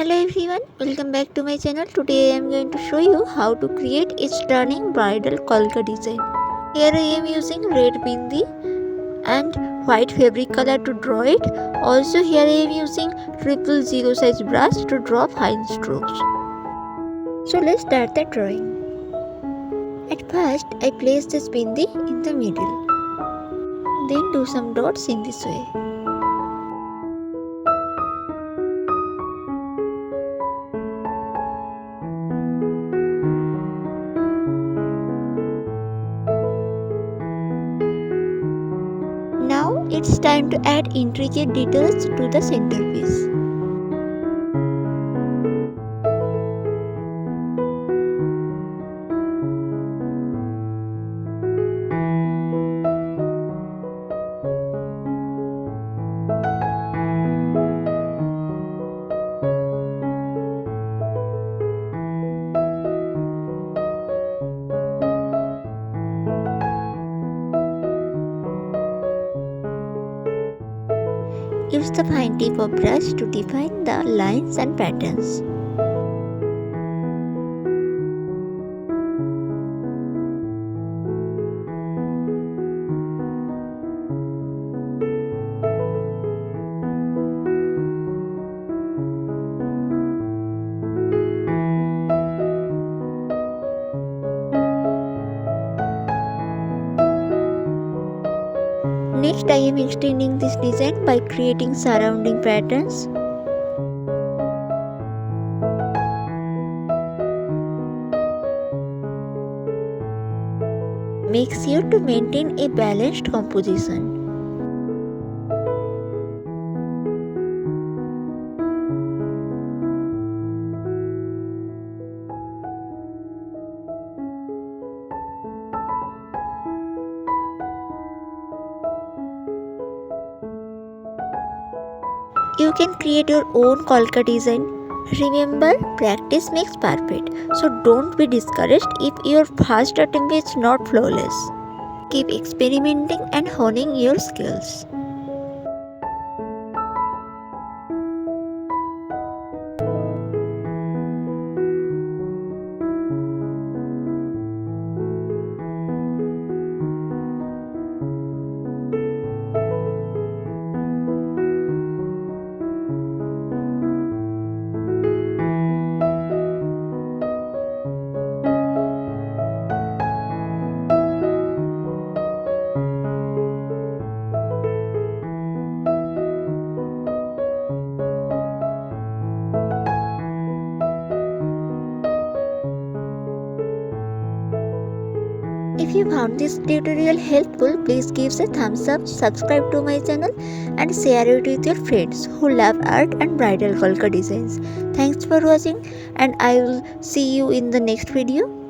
Hello everyone, welcome back to my channel. Today I am going to show you how to create a stunning bridal Kolka design. Here I am using red bindi and white fabric color to draw it. Also here I am using 000 size brush to draw fine strokes. So let's start the drawing. At first I place this bindi in the middle. Then do some dots in this way. Now it's time to add intricate details to the centerpiece. Use the fine tip of brush to define the lines and patterns. Next, I am extending this design by creating surrounding patterns. Make sure to maintain a balanced composition. You can create your own Kolka design. Remember, practice makes perfect. So don't be discouraged if your first attempt is not flawless. Keep experimenting and honing your skills. If you found this tutorial helpful, please give a thumbs up, subscribe to my channel and share it with your friends who love art and bridal Kolka designs. Thanks for watching and I will see you in the next video.